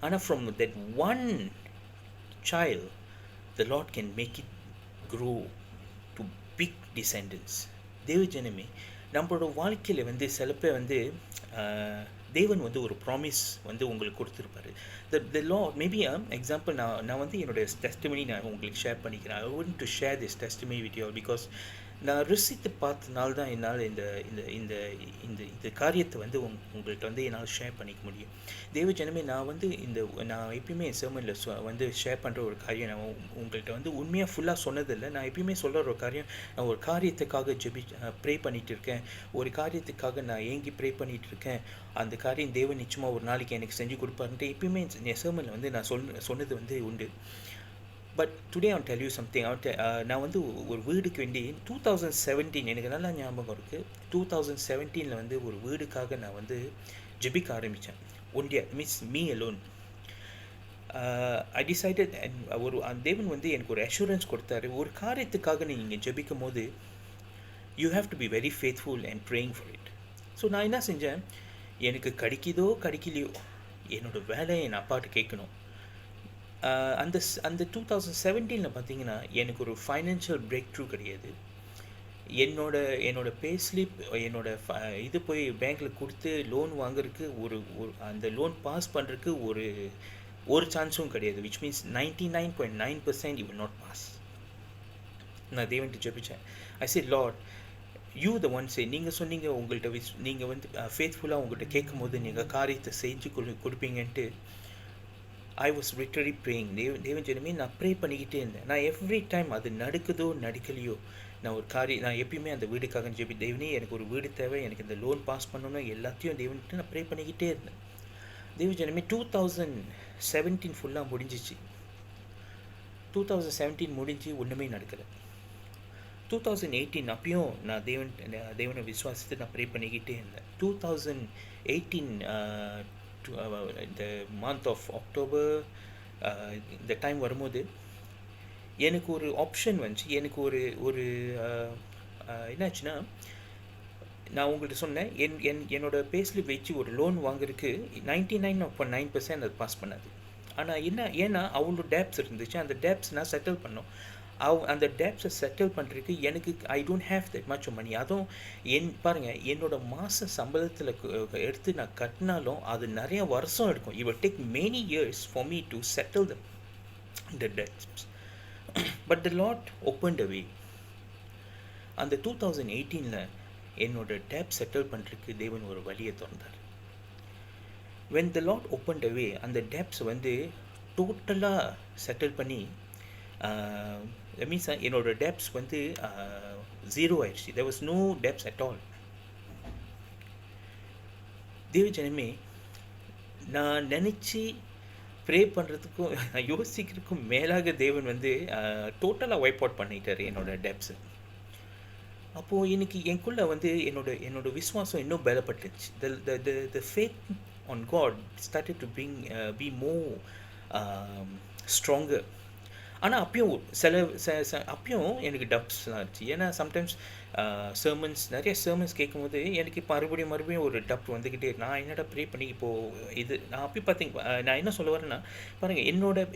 Speaker 1: ஆனால் from that one child the Lord can make it grow to big descendants. தேவஜனமே நம்மளோட வாழ்க்கையில் வந்து சில பேர் வந்து தேவன் வந்து ஒரு ப்ராமிஸ் வந்து உங்களுக்கு கொடுத்துருப்பாரு. த லா மேபி எக்ஸாம்பிள் நான் வந்து என்னோடய டெஸ்டிமனி நான் உங்களுக்கு ஷேர் பண்ணிக்கிறேன். I want to share this testimony with you because நான் ரிசித்து பார்த்தனால தான் என்னால் இந்த இந்த இந்த இந்த இந்த காரியத்தை வந்து உங்கள்கிட்ட வந்து என்னால் ஷேர் பண்ணிக்க முடியும். தேவஜனமே நான் எப்பயுமே என் செர்மனில் வந்து ஷேர் பண்ணுற ஒரு காரியம், நான் உங்கள்கிட்ட வந்து உண்மையாக ஃபுல்லாக சொன்னதில்லை. நான் எப்பயுமே சொல்கிற ஒரு காரியம், நான் ஒரு காரியத்துக்காக ப்ரே பண்ணிகிட்டு இருக்கேன், ஒரு காரியத்துக்காக நான் ஏங்கி ப்ரே பண்ணிகிட்டு இருக்கேன், அந்த காரியம் தேவன் நிச்சயமாக ஒரு நாளைக்கு எனக்கு செஞ்சு கொடுப்பாருன்ட்டு எப்பயுமே என் செர்மனில் வந்து நான் சொன்னது வந்து உண்டு. But today I tell you something. நான் வந்து ஒரு வீடுக்கு வேண்டி 2017 எனக்கு நல்லா ஞாபகம் இருக்குது. 2017 வந்து ஒரு வீடுக்காக நான் வந்து ஜெபிக்க ஆரம்பித்தேன். ஒன்டியா means me alone. I decided தேவன் வந்து எனக்கு ஒரு அஷூரன்ஸ் கொடுத்தாரு. ஒரு காரியத்துக்காக நீங்கள் ஜெபிக்கும் போது you have to be very faithful and praying for it. So நான் என்ன செஞ்சேன், எனக்கு கிடைக்குதோ கிடைக்கலையோ என்னோடய வேலையை என் அப்பாட்ட கேட்கணும். அந்த 2017 பார்த்தீங்கன்னா எனக்கு ஒரு ஃபைனான்ஷியல் பிரேக் த்ரூ கிடையாது. என்னோட பே ஸ்லிப் இது போய் பேங்க்கில் கொடுத்து லோன் வாங்குறதுக்கு ஒரு அந்த லோன் பாஸ் பண்ணுறதுக்கு ஒரு சான்ஸும் கிடையாது. Which means 99.9% you will not pass. நான் தேவன்ட்டு ஜெபிச்சேன். ஐ said, Lord, you the one say, நீங்கள் சொன்னீங்க உங்கள்கிட்ட நீங்கள் வந்து ஃபேத்ஃபுல்லாக உங்கள்கிட்ட கேட்கும் போது நீங்கள் காரியத்தை செஞ்சு கொடுப்பீங்கன்ட்டு. I was literally praying. தேவன் ஜனமே நான் ப்ரே பண்ணிக்கிட்டே இருந்தேன். நான் எவ்ரி டைம் அது நடக்குதோ நடக்கலையோ நான் எப்பயுமே அந்த வீடுக்காக தேவனே எனக்கு ஒரு வீடு தேவை, எனக்கு இந்த லோன் பாஸ் பண்ணணும், எல்லாத்தையும் தேவன்கிட்ட நான் ப்ரே பண்ணிக்கிட்டே இருந்தேன். தேவன் ஜனமே 2017 ஃபுல்லாக முடிஞ்சிச்சு. 2017 முடிஞ்சு ஒன்றுமே நடக்கலை. 2018 அப்பயும் நான் தேவனை விசுவாசித்து நான் ப்ரே பண்ணிக்கிட்டே இருந்தேன். 2018 இந்த மந்த் ஆஃப் அக்டோபர் இந்த டைம் வரும்போது எனக்கு ஒரு ஆப்ஷன் வந்துச்சு. எனக்கு ஒரு என்னாச்சுன்னா, நான் உங்கள்கிட்ட சொன்னேன் என்னோட பேஸ்லிப் வச்சு ஒரு லோன் வாங்குறதுக்கு 99.9% அது பாஸ் பண்ணாது. ஆனால் ஏன்னா அவ்வளோ டேப்ஸ் இருந்துச்சு. அந்த டேப்ஸ் நான் செட்டில் பண்ணோம். அந்த டேப்ஸை செட்டில் பண்ணுறதுக்கு எனக்கு I don't have that much money. அதுவும் பாருங்கள், என்னோடய மாத சம்பளத்தில் எடுத்து நான் கட்டினாலும் அது நிறைய வருஷம் எடுக்கும். It will take many years for me to settle the debts. But the Lord opened a way. அந்த 2018 என்னோட டேப் செட்டில் பண்ணுறதுக்கு தேவன் ஒரு வழியை திறந்தார். when the Lord opened a way, அந்த டேப்ஸ் வந்து டோட்டலாக செட்டில் பண்ணி மீன்ஸ் என்னோட டெப்ஸ் வந்து 0 ஆயிடுச்சு. there was no debts at all. தேவஜனமே நான் நினச்சி ப்ரே பண்ணுறதுக்கும் யோசிக்கிறதுக்கும் மேலாக தேவன் வந்து டோட்டலாக வைப் அவுட் பண்ணிட்டார் என்னோடய டெப்ஸு. அப்போது எனக்கு எனக்குள்ளே வந்து என்னோட விசுவாசம் இன்னும் பலப்பட்டுச்சு. the faith on God started to be more stronger. ஆனால் அப்பயும் அப்பயும் எனக்கு டப்ஸ்லாம் இருந்துச்சு. ஏன்னா சம்டைம்ஸ் நிறைய சர்மன்ஸ் கேட்கும்போது எனக்கு மறுபடியும் ஒரு டப் வந்துக்கிட்டே நான் என்னடா ப்ரே பண்ணி இப்போது நான் அப்படி நான் என்ன சொல்ல வரேன்னா, பாருங்கள்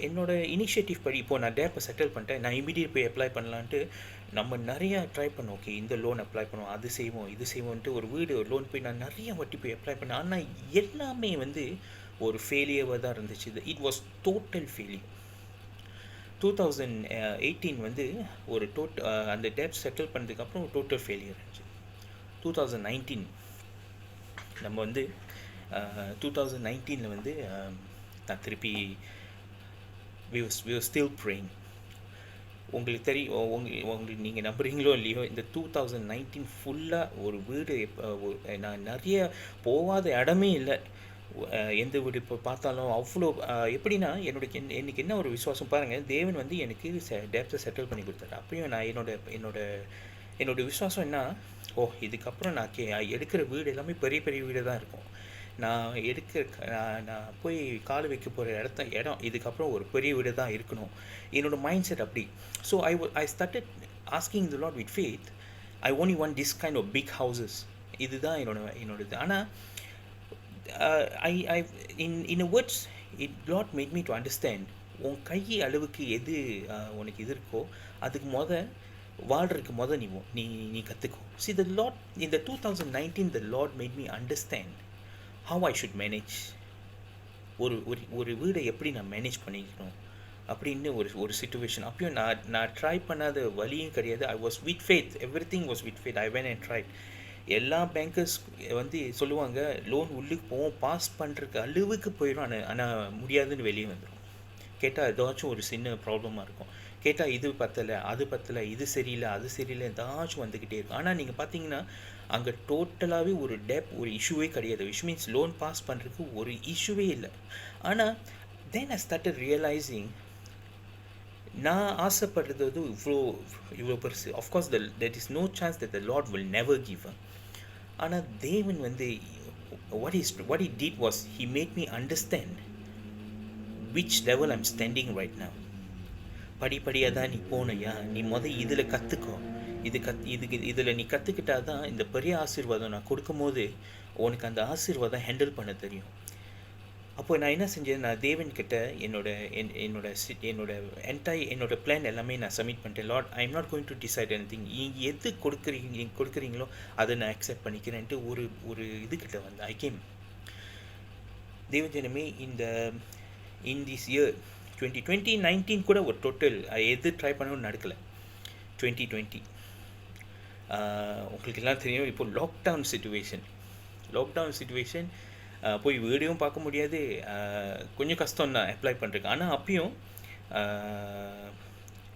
Speaker 1: என்னோட இனிஷியேட்டிவ் படி இப்போது நான் டேப்பை செட்டில் பண்ணிட்டேன், நான் இமீடியட் போய் அப்ளை பண்ணலான்ட்டு நம்ம நிறையா ட்ரை பண்ணோம். ஓகே, இந்த லோன் அப்ளை பண்ணுவோம், அது செய்வோம், இது செய்வோன்ட்டு ஒரு வீடு ஒரு லோன் போய் நான் நிறைய வாட்டி போய் அப்ளை பண்ணேன். ஆனால் எல்லாமே வந்து ஒரு ஃபெயிலியராக தான் இருந்துச்சு. It was total failure. 2018 வந்து ஒரு அந்த டெப்ட் செட்டில் பண்ணதுக்கப்புறம் ஒரு டோட்டல் ஃபெயிலியர் இருந்துச்சு. 2019 நம்ம வந்து 2019 வந்து நான் திருப்பி we were still praying. உங்களுக்கு தெரியும், உங்களுக்கு நீங்கள் நம்புறீங்களோ இல்லையோ, இந்த 2019 ஃபுல்லாக ஒரு வீடு நான் நிறைய போகாத இடமே இல்லை. எந்த வீடு இப்போ பார்த்தாலும் அவ்வளோ எப்படின்னா எனக்கு என்ன ஒரு விசுவாசம் பாருங்கள், தேவன் வந்து எனக்கு டெப்த்தை செட்டில் பண்ணி கொடுத்தாரு. அப்பயும் நான் என்னோட விசுவாசம் என்ன, இதுக்கப்புறம் நான் எடுக்கிற வீடு எல்லாமே பெரிய பெரிய வீடு தான் இருக்கும். நான் போய் கால் வைக்க போகிற இடம் இதுக்கப்புறம் ஒரு பெரிய வீடு தான் இருக்கணும். என்னோட மைண்ட் செட் அப்படி. So I started asking the Lord with faith. I only want this kind of big houses. இதுதான் என்னோடது. ஆனால் in words Lord made me to understand, உன் கை அளவுக்கு எது உனக்கு இது இருக்கோ அதுக்கு வாழ்கிறதுக்கு நீ கற்றுக்கோ. See, the Lord in the 2019 the Lord made me understand how I should manage. ஒரு வீடை எப்படி நான் மேனேஜ் பண்ணிக்கணும் அப்படின்னு ஒரு சிச்சுவேஷன். அப்பயும் நான் ட்ரை பண்ணாத வழியும் கிடையாது. I was with faith, everything was with faith. I went and tried. எல்லா பேங்கர்ஸ் வந்து சொல்லுவாங்க, லோன் உள்ளுக்கு போவோம், பாஸ் பண்ணுறதுக்கு அளவுக்கு போயிடும், ஆனால் முடியாதுன்னு வெளியே வந்துடும். கேட்டால் ஏதாச்சும் ஒரு சின்ன ப்ராப்ளமாக இருக்கும். கேட்டால் இது பத்தலை, அது பத்தலை, இது சரியில்லை, அது சரியில்லை, ஏதாச்சும் வந்துக்கிட்டே இருக்கும். ஆனால் நீங்கள் பார்த்தீங்கன்னா அங்கே டோட்டலாகவே ஒரு இஷ்யூவே கிடையாது. விச் மீன்ஸ் லோன் பாஸ் பண்ணுறதுக்கு ஒரு இஷ்யூவே இல்லை. ஆனால் தென் ஐ ஸ்டார்டட் ரியலைசிங், நான் ஆசைப்படுறது வந்து இவ்வளோ பெருசு. Of course there is no chance that the Lord will never give. ஆனால் தேவன் வந்து what he did was he made me understand which level I'm standing right now. படிப்படியாக தான் நீ போனையா, நீ இதில் கற்றுக்கோ. இதில் நீ கற்றுக்கிட்டா தான் இந்த பெரிய ஆசீர்வாதம் நான் கொடுக்கும்போது உனக்கு அந்த ஆசீர்வாதம் ஹேண்டில் பண்ண தெரியும். அப்போ நான் என்ன செஞ்சேன், நான் தேவன்கிட்ட என்னோட பிளான் எல்லாமே நான் சப்மிட் பண்ணிட்டேன். Lord, I am not going to decide anything. நீங்கள் எது கொடுக்குறீங்களோ அதை நான் அக்செப்ட் பண்ணிக்கிறேன்ட்டு ஒரு இதுக்கிட்ட வந்து ஐ கேம். தேவஜனமே, இன் திஸ் இயர் 2019 கூட ஒரு டோட்டல் எது ட்ரை பண்ணணும்னு நடக்கலை. 2020 உங்களுக்கு எல்லாம் தெரியும், இப்போ லாக்டவுன் சுச்சுவேஷன். போய் வீடியோவும் பார்க்க முடியாது, கொஞ்சம் கஷ்டம் தான் அப்ளை பண்ணுறதுக்கு. ஆனால் அப்பயும்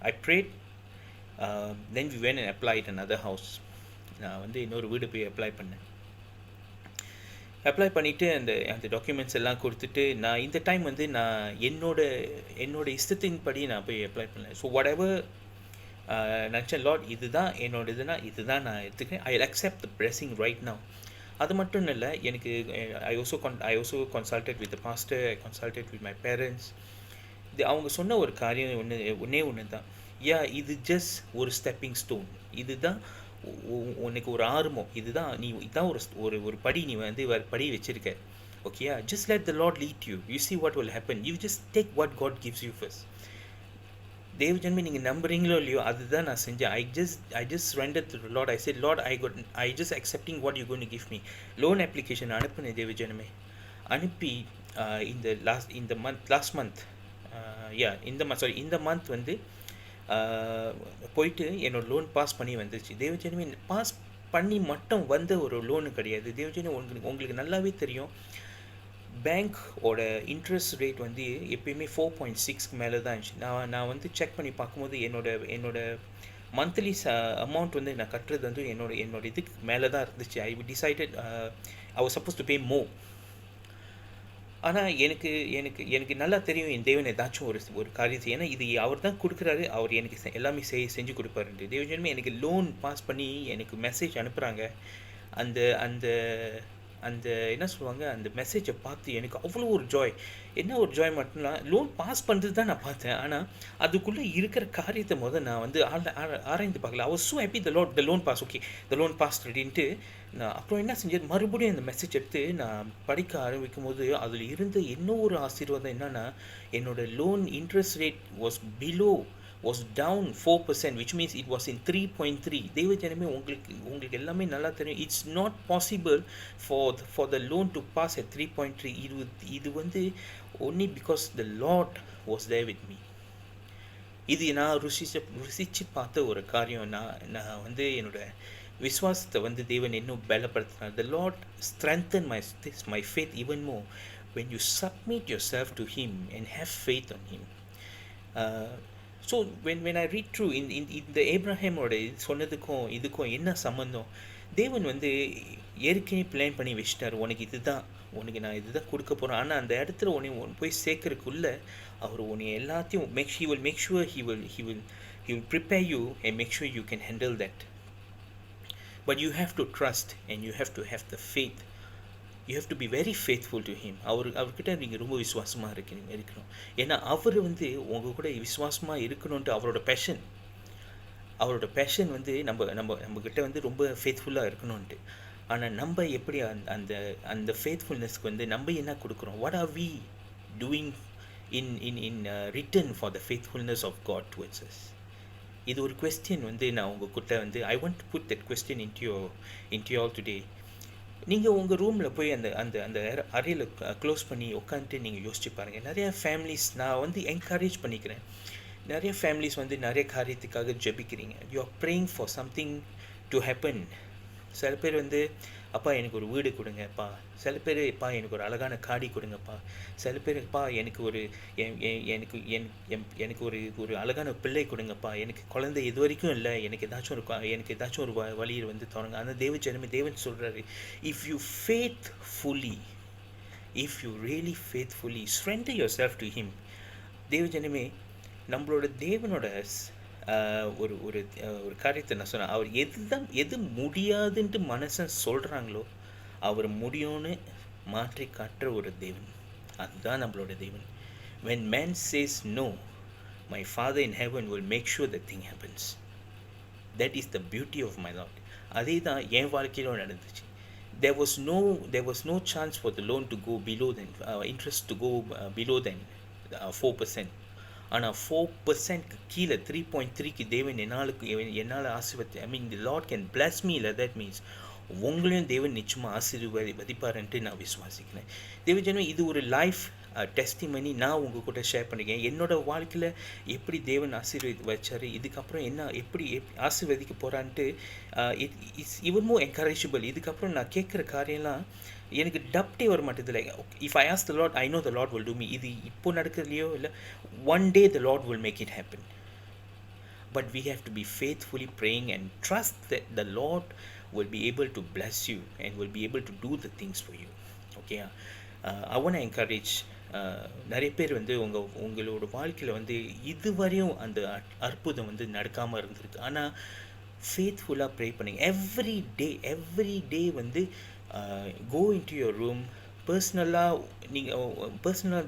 Speaker 1: I prayed. Then we went and applied another house. நான் வந்து இன்னொரு வீடு போய் அப்ளை பண்ணிவிட்டு அந்த டாக்குமெண்ட்ஸ் எல்லாம் கொடுத்துட்டு, நான் இந்த டைம் வந்து நான் என்னோட இஷ்டத்தின்படி நான் போய் அப்ளை பண்ணேன். ஸோ whatever நினச்சேன், லார்ட் இதுதான் என்னோடதுன்னா இதுதான் நான் எடுத்துக்கிறேன். I accept the blessing right now. அது மட்டும் இல்லை, எனக்கு I also consulted with the pastor, I consulted with my parents. அவங்க சொன்ன ஒரு காரியம் ஒன்று தான், இது ஜஸ்ட் ஒரு ஸ்டெப்பிங் ஸ்டோன். இதுதான் உனக்கு ஒரு ஆரம்பம். இதுதான் ஒரு படி. நீ வந்து படி வச்சிருக்க. ஓகேயா, just let the Lord lead you. You see what will happen. You just take what God gives you first. தேவஜன்மே, நீங்கள் நம்புறீங்களோ இல்லையோ, அதுதான் நான் செஞ்சேன். I just surrendered to the Lord. I said, Lord, I just accepting what you're going to give me. Loan application அனுப்புனேன் தேவஜனமே. அனுப்பி இந்த month வந்து போயிட்டு என்னோடய லோன் பாஸ் பண்ணி வந்துச்சு. தேவஜனமே, பாஸ் பண்ணி மட்டும் வந்த ஒரு லோனு கிடையாது. தேவஜனமே, உங்களுக்கு நல்லாவே தெரியும், பேங்க்கோட இன்ட்ரெஸ்ட் ரேட் வந்து எப்பயுமே 4.6 மேலே தான் இருந்துச்சு. நான் வந்து செக் பண்ணி பார்க்கும்போது என்னோட மந்த்லி அமௌண்ட் வந்து நான் கட்டுறது வந்து என்னோட இதுக்கு மேலே தான் இருந்துச்சு. I decided I was suppose to pay more. ஆனால் எனக்கு நல்லா தெரியும், என் தேவன் ஏதாச்சும் ஒரு காரியத்தை, ஏன்னா இது அவர் தான் கொடுக்குறாரு, அவர் எனக்கு எல்லாமே செஞ்சு கொடுப்பாருன்ட்டு. தேவஜனமே, எனக்கு லோன் பாஸ் பண்ணி எனக்கு மெசேஜ் அனுப்புகிறாங்க. அந்த என்ன சொல்லுவாங்க, அந்த மெசேஜை பார்த்து எனக்கு அவ்வளோ ஒரு ஜாய். என்ன ஒரு ஜாய் மட்டும்னா, லோன் பாஸ் பண்ணுறது தான் நான் பார்த்தேன், ஆனால் அதுக்குள்ளே இருக்கிற காரியத்தை நான் வந்து ஆராய்ந்து பார்க்கல. I was so happy the loan pass, okay, the loan passed அப்படின்ட்டு. நான் அப்புறம் என்ன செஞ்சது, மறுபடியும் அந்த மெசேஜ் எடுத்து நான் படிக்க ஆரம்பிக்கும் போது அதில் இருந்த இன்னும் ஒரு ஆசீர்வாதம் என்னென்னா, என்னோடய loan interest rate was below was down 4%, which means it was in 3.3. தேவ ஜனமே, உங்களுக்கு எல்லாமே நல்லா தெரியும். It's not possible for the loan to pass at 3.3. இது வந்து only because the Lord was there with me. இது நான் ருசிச்சு பார்த்த ஒரு காரியம். நான் வந்து என்னோட விசுவாசத்தை வந்து தேவன் இன்னும் பலப்படுத்தினார். The Lord strengthened my faith even more when you submit yourself to Him and have faith on Him. So when I read through in the Abrahamோட சொன்னதுக்கும் இதுக்கும் என்ன சம்பந்தம்? தேவன் வந்து ஏற்கனவே பிளான் பண்ணி வச்சிட்டார், உனக்கு நான் இதுதான் கொடுக்க போகிறேன். ஆனால் அந்த இடத்துல உன்னை போய் சேர்க்கறதுக்குள்ள அவர் உன்னை எல்லாத்தையும் he will make sure he will prepare you and make sure you can handle that. But you have to trust and you have to have the faith. You have to be very faithful to Him. அவர்கிட்ட நீங்கள் ரொம்ப விசுவாசமாக இருக்கணும். ஏன்னா அவர் வந்து உங்கள் கூட விசுவாசமாக இருக்கணுன்ட்டு அவரோட பேஷன் வந்து நம்மக்கிட்ட வந்து ரொம்ப ஃபேத்ஃபுல்லாக இருக்கணுன்ட்டு. ஆனால் நம்ம எப்படி அந்த ஃபேத்ஃபுல்னஸ்க்கு வந்து நம்ம என்ன கொடுக்குறோம்? What are we doing in return for the faithfulness of God towards us? இது ஒரு கொஸ்டின் வந்து நான் உங்ககிட்ட வந்து I want to put that question into you all today. நீங்கள் உங்கள் ரூமில் போய் அந்த அறையில் க்ளோஸ் பண்ணி உட்காந்துட்டு நீங்கள் யோசிச்சு பாருங்கள். நிறையா ஃபேமிலிஸ் நான் வந்து என்கரேஜ் பண்ணிக்கிறேன். நிறைய ஃபேமிலிஸ் வந்து நிறைய காரியத்துக்காக ஜெபிக்கிறீங்க. You are praying for something to happen. சில பேர் வந்து, அப்பா எனக்கு ஒரு வீடு கொடுங்கப்பா. சில பேர், அப்பா எனக்கு ஒரு அழகான காடி கொடுங்கப்பா. சில பேர், அப்பா எனக்கு ஒரு அழகான பிள்ளை கொடுங்கப்பா. எனக்கு குழந்தை இது வரைக்கும் இல்லை, எனக்கு ஏதாச்சும் ஒரு வழியில் வந்து தொடங்க. அந்த தேவன் சொல்கிறாரு, if you really faithfully surrender yourself to Him. தேவஜனமே, நம்மளோட தேவனோட ஒரு ஒரு ஒரு காரியத்தை நான் சொன்னேன். அவர் எது முடியாதுன்ட்டு மனுஷன் சொல்கிறாங்களோ அவர் முடியும்னு மாற்றி காட்டுற ஒரு தேவன். அதுதான் நம்மளோட தேவன். when man says no, my Father in heaven will make sure that thing happens. That is the beauty of my Lord. அதே தான் என் வாழ்க்கையிலும் நடந்துச்சு. there was no chance for the loan to go below than interest to go below than 4%. ஆனால் 4% கீழே 3.3க்கு தேவன் என்னால் ஆசீர்வதி, ஐ மீன் தி Lord can plus me. இல்லை, தட் மீன்ஸ் உங்களையும் தேவன் நிச்சயமாக ஆசீர்வதிப்பாருன்ட்டு நான் விசுவாசிக்கிறேன். தேவஜனமே, இது ஒரு லைஃப் டெஸ்டிமனி நான் உங்கள் கூட ஷேர் பண்ணிக்கிறேன். என்னோடய வாழ்க்கையில் எப்படி தேவன் வச்சார், இதுக்கப்புறம் எப்படி ஆசீர்வதிக்க போகிறான்ட்டு இட்ஸ் ஈவன் மோர் என்கரேஜபிள். இதுக்கப்புறம் நான் கேட்குற காரியம்லாம் எனக்கு டப்டே வர மாட்டேதில்லை. If I ask the Lord, I know the Lord will do me. இது இப்போ நடக்கிறதுலையோ இல்லை, one day the Lord will make it happen. But we have to be faithfully praying and trust that the Lord will be able to bless you and will be able to do the things for you. Okay, I want to encourage நிறைய பேர் வந்து உங்களோட வாழ்க்கையில் வந்து இதுவரையும் அந்த அற்புதம் வந்து நடக்காமல் இருந்திருக்கு. ஆனால் ஃபேத்ஃபுல்லாக ப்ரே பண்ணுங்க. எவ்ரி டே வந்து go into your room, பர்சனலாக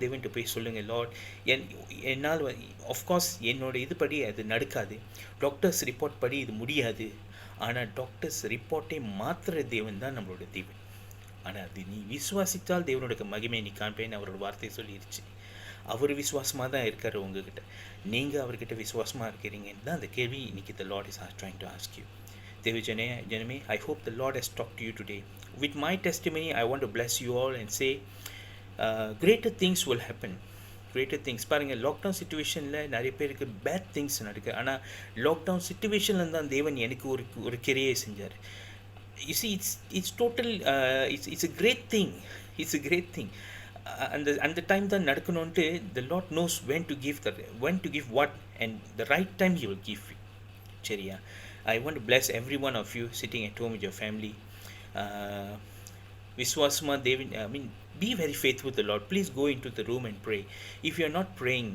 Speaker 1: தேவன்ட்டு போய் சொல்லுங்கள், லார்ட் என்னால் ஆஃப்கோர்ஸ் என்னோட இதுபடி அது நடக்காது, டாக்டர்ஸ் ரிப்போர்ட் படி இது முடியாது. ஆனால் டாக்டர்ஸ் ரிப்போர்ட்டை மாற்றுற தேவன் தான் நம்மளோட தேவன். ஆனால் அது நீ விசுவாசித்தால் தேவனோட மகிமை நீ காண்பேன்னு அவரோட வார்த்தையை சொல்லிடுச்சு. அவர் விசுவாசமாக தான் இருக்கார் உங்ககிட்ட. நீங்கள் அவர்கிட்ட விசுவாசமாக இருக்கிறீங்கன்னு தான் அந்த கேள்வி இன்னைக்கு the Lord is trying to ask you. தேவஜனமே, I hope the Lord has talked to you today. With my testimony, I want to bless you all and say greater things will happen. Greater things. பாருங்கள், lockdown சுச்சுவேஷனில் நிறைய பேருக்கு bad things நடக்குது. ஆனால் lockdown சுச்சுவேஷனில் தான் தேவன் எனக்கு ஒரு கிரியை செஞ்சார். You see, it's total, it's a great thing. It's a great thing. அந்த டைம் தான் நடக்கணும்ன்ட்டு the Lord knows when to give what, and the right time He will give you. சரியா? I want to bless every one of you sitting at home with your family. Viswasma Devin, I mean, be very faithful to the Lord. Please go into the room and pray. If you are not praying,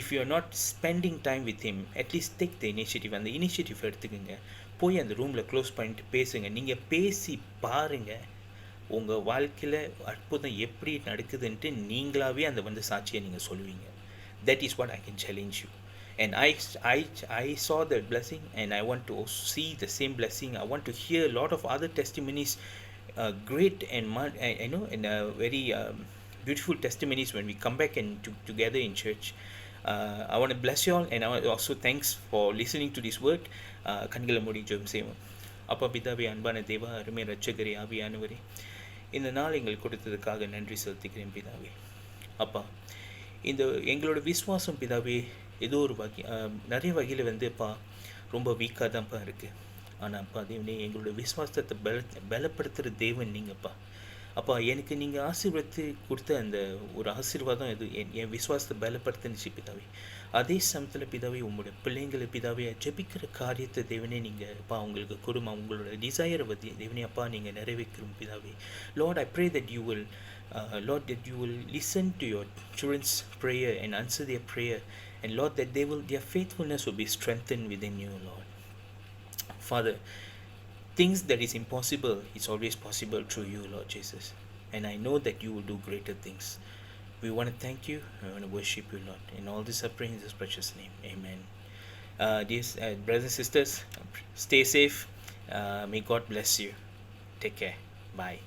Speaker 1: if you are not spending time with Him, at least take the initiative. அந்த initiative எடுத்துக்கோங்க. போய் அந்த ரூமில் close பண்ணிட்டு பேசுங்க. நீங்கள் பேசி பாருங்கள், உங்கள் வாழ்க்கையில் அற்புதம் எப்படி நடக்குதுன்ட்டு நீங்களாகவே அந்த வந்து சாட்சியை நீங்கள் சொல்லுவீங்க. That is what I can challenge you. And I saw that blessing, and I want to see the same blessing. I want to hear a lot of other testimonies, great and very beautiful testimonies when we come back and together in church. I want to bless you all, and I want also thanks for listening to this word. கண்களை மூடி ஜெபம் செய்வோம். அப்பா பிதாவே, அன்பான தேவா, அருமை ரட்சகரே, ஆவியானவரே, இந்த நாள் எங்களுக்கு கொடுத்ததுக்காக நன்றி செலுத்திக்கிறேன் பிதாவே. அப்பா, இந்த எங்களோட விசுவாசம் பிதாவே ஏதோ ஒரு நிறைய வகையில் வந்துப்பா ரொம்ப வீக்காக தான்ப்பா இருக்குது. ஆனால் அப்பா தேவனே, எங்களோட விசுவாசத்தை பலப்படுத்துகிற தேவன் நீங்கப்பா. அப்பா, எனக்கு நீங்கள் ஆசீர்வதித்து கொடுத்த அந்த ஒரு ஆசீர்வாதம் இது என் விசுவாசத்தை பலப்படுத்துனுச்சு பிதாவே. அதே சமயத்தில் பிதாவே, உங்களோட பிள்ளைங்களை பிதாவே ஜெபிக்கிற காரியத்தை தேவனே நீங்கள் அப்பா அவங்களுக்கு கொடுமா, உங்களோட டிசையரை பற்றி தேவனே அப்பா நீங்கள் நிறைவேற்றும் பிதாவே. Lord, I pray that you will Lord, that you will listen to your children's prayer and answer their prayer, and Lord, that their faithfulness will be strengthened within you, Lord. Father, things that is impossible is always possible through you, Lord Jesus, and I know that you will do greater things. We want to thank you, we want to worship you, Lord, and all this I pray in this precious name, amen. Dear brothers and sisters, stay safe. May God bless you. Take care. Bye.